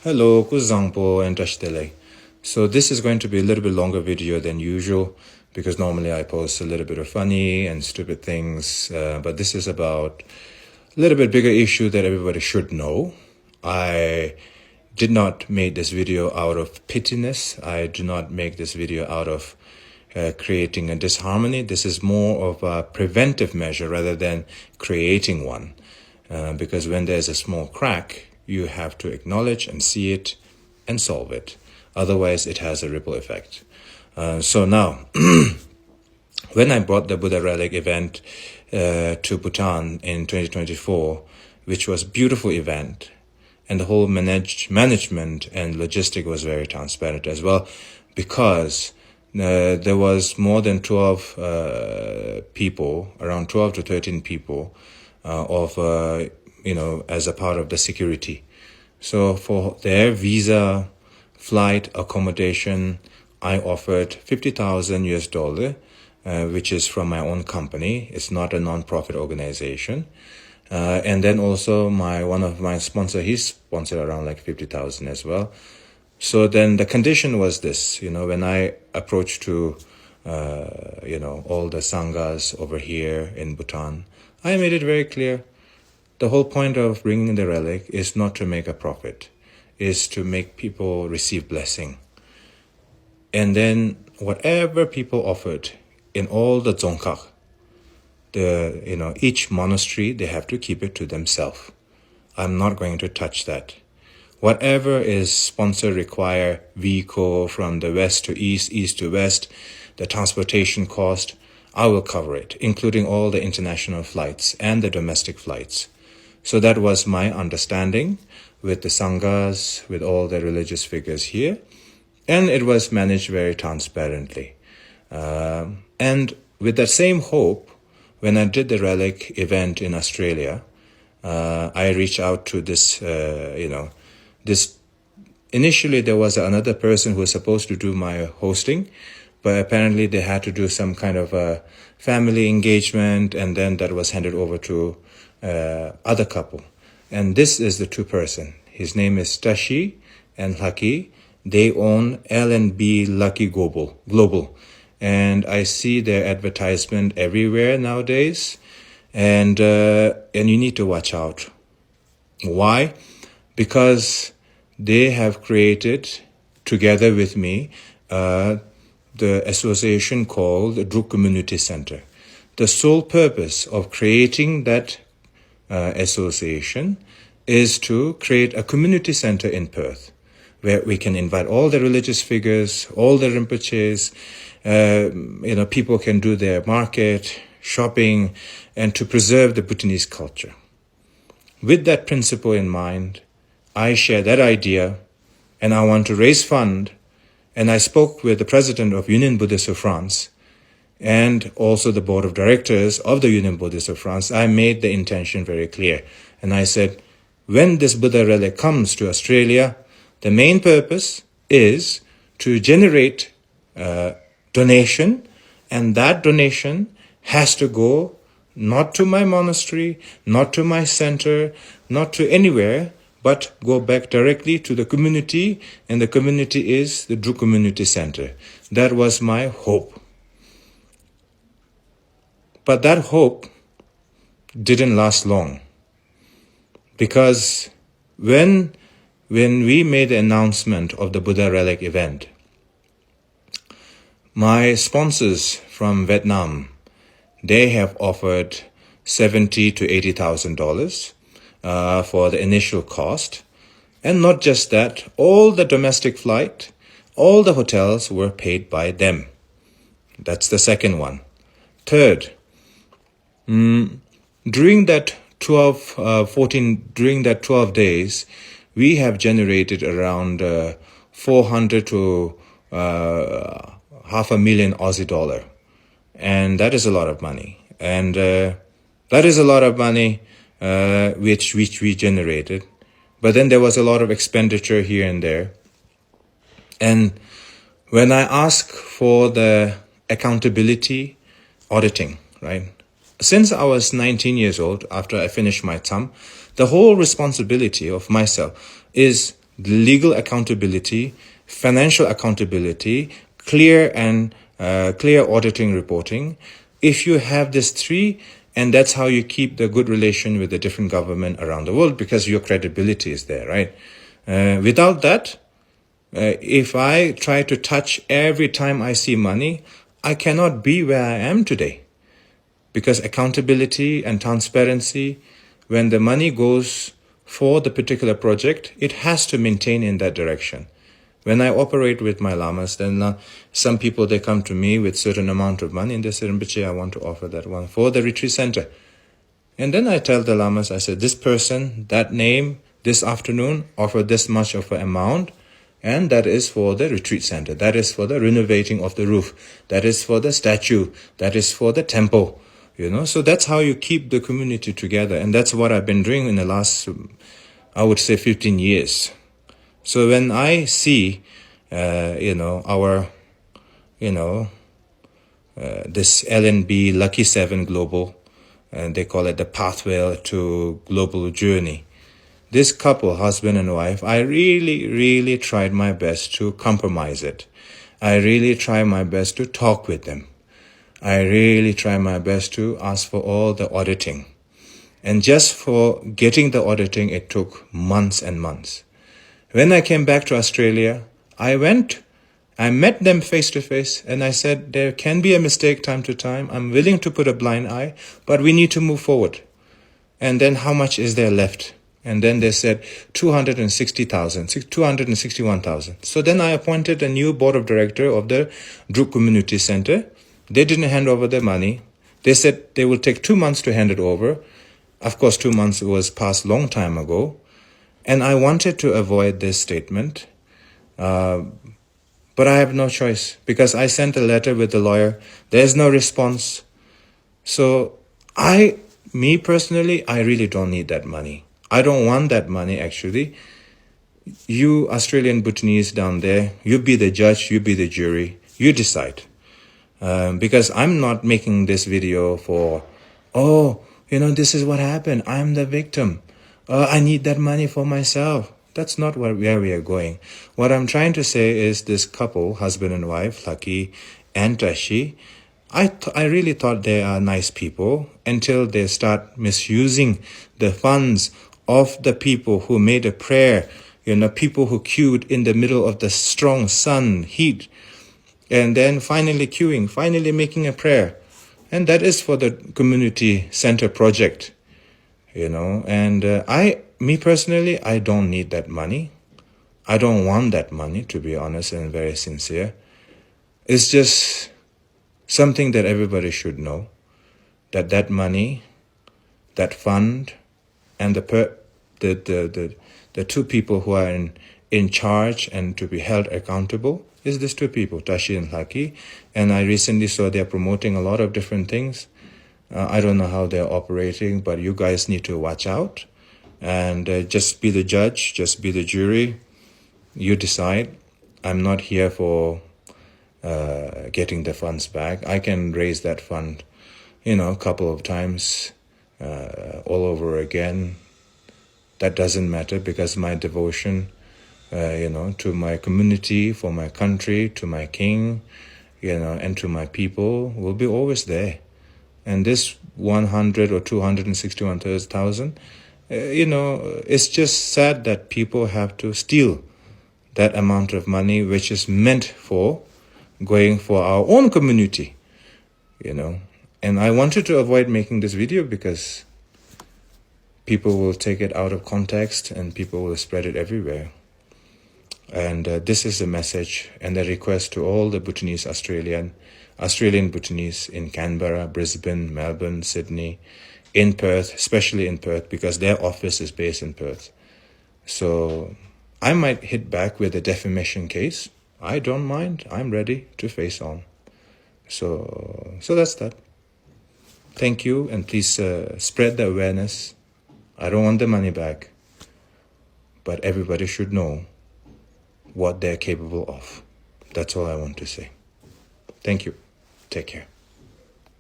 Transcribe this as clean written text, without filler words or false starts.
Hello, Kuzangpo and Tashdele. So this is going to be a little bit longer video than usual because normally I post a little bit of funny and stupid things, but this is about a little bit bigger issue that everybody should know. I did not make this video out of pittiness. I do not make this video out of creating a disharmony. This is more of a preventive measure rather than creating one. Because when there's a small crack, you have to acknowledge and see it and solve it. Otherwise, it has a ripple effect. So now, when I brought the Buddha Relic event to Bhutan in 2024, which was a beautiful event, and the whole management and logistic was very transparent as well, because there was more than 12 people, around 12 to 13 people, as a part of the security. So for their visa, flight, accommodation, I offered $50,000 which is from my own company. It's not a non-profit organization. And then also one of my sponsor, he sponsored around like 50,000 as well. So then the condition was this, when I approached to, all the sanghas over here in Bhutan, I made it very clear. The whole point of bringing the relic is not to make a profit, is to make people receive blessing. And then whatever people offered in all the dzongkak, each monastery, they have to keep it to themselves. I'm not going to touch that. Whatever is sponsor require vehicle from the west to east, east to west, the transportation cost, I will cover it, including all the international flights and the domestic flights. So that was my understanding with the sanghas, with all the religious figures here. And it was managed very transparently. And with that same hope, when I did the relic event in Australia, I reached out to this, initially there was another person who was supposed to do my hosting, but apparently they had to do some kind of a family engagement, and then that was handed over to other couple. And this is the two person. His name is Tashi and Lucky. They own L&B Lucky Global. And I see their advertisement everywhere nowadays. And you need to watch out. Why? Because they have created, together with me, the association called the Druk Community Center. The sole purpose of creating that association is to create a community center in Perth where we can invite all the religious figures, all the Rinpoches, people can do their market, shopping, and to preserve the Bhutanese culture. With that principle in mind, I share that idea, and I want to raise fund, and I spoke with the president of Union Buddhist of France, and also the board of directors of the Union Buddhist of France. I made the intention very clear. And I said, when this Buddha relic comes to Australia, the main purpose is to generate donation, and that donation has to go not to my monastery, not to my center, not to anywhere, but go back directly to the community, and the community is the Druk Community Center. That was my hope. But that hope didn't last long, because when we made the announcement of the Buddha Relic event, my sponsors from Vietnam, they have offered $70,000 to $80,000 for the initial cost. And not just that, all the domestic flight, all the hotels were paid by them. That's the second one. Third, during that 12 days, we have generated around 400 to $500,000 Aussie dollar. And that is a lot of money. And that is a lot of money which we generated. But then there was a lot of expenditure here and there. And when I ask for the accountability auditing, right? Since I was 19 years old, after I finished my term, the whole responsibility of myself is legal accountability, financial accountability, clear auditing reporting. If you have these three, and that's how you keep the good relation with the different government around the world, because your credibility is there, right? Without that, if I try to touch every time I see money, I cannot be where I am today. Because accountability and transparency, when the money goes for the particular project, it has to maintain in that direction. When I operate with my lamas, then some people, they come to me with certain amount of money and they say, "RINPOCHE, I want to offer that one for the retreat center." And then I tell the lamas, I said, this person, that name, this afternoon, offered this much of an amount, and that is for the retreat center. That is for the renovating of the roof. That is for the statue. That is for the temple. So that's how you keep the community together. And that's what I've been doing in the last, I would say, 15 years. So when I see, our, this LNB Lucky 7 Global, and they call it the Pathway to Global Journey. This couple, husband and wife, I really tried my best to compromise it. I really tried my best to talk with them. I really tried my best to ask for all the auditing. And just for getting the auditing, it took months and months. When I came back to Australia, I met them face to face, and I said, there can be a mistake time to time. I'm willing to put a blind eye, but we need to move forward. And then how much is there left? And then they said 261,000. So then I appointed a new board of director of the Druk Community Center. They didn't hand over the money. They said they will take 2 months to hand it over. Of course, 2 months was passed long time ago. And I wanted to avoid this statement. But I have no choice, because I sent a letter with the lawyer. There's no response. So me personally, I really don't need that money. I don't want that money, actually. You Australian Bhutanese down there, you be the judge, you be the jury, you decide. Because I'm not making this video for, this is what happened. I'm the victim. I need that money for myself. That's not where we are going. What I'm trying to say is this couple, husband and wife, Lucky and Tashi, I really thought they are nice people until they start misusing the funds of the people who made a prayer, people who queued in the middle of the strong sun, heat, and then finally making a prayer. And that is for the community center project, and me personally, I don't need that money. I don't want that money, to be honest and very sincere. It's just something that everybody should know, that money, that fund, and the two people who are in charge and to be held accountable is these two people, Tashi and Lucky. And I recently saw they're promoting a lot of different things. I don't know how they're operating, but you guys need to watch out. And just be the judge, just be the jury. You decide. I'm not here for getting the funds back. I can raise that fund, a couple of times all over again. That doesn't matter, because my devotion, to my community, for my country, to my king, and to my people will be always there. And this 100 or 261,000, it's just sad that people have to steal that amount of money, which is meant for going for our own community, And I wanted to avoid making this video because people will take it out of context and people will spread it everywhere. And this is a message and a request to all the Bhutanese Australian Bhutanese in Canberra, Brisbane, Melbourne, Sydney, in Perth, especially in Perth, because their office is based in Perth. So I might hit back with a defamation case. I don't mind. I'm ready to face on. So that's that. Thank you, and please spread the awareness. I don't want the money back, but everybody should know what they're capable of. That's all I want to say. Thank you. Take care.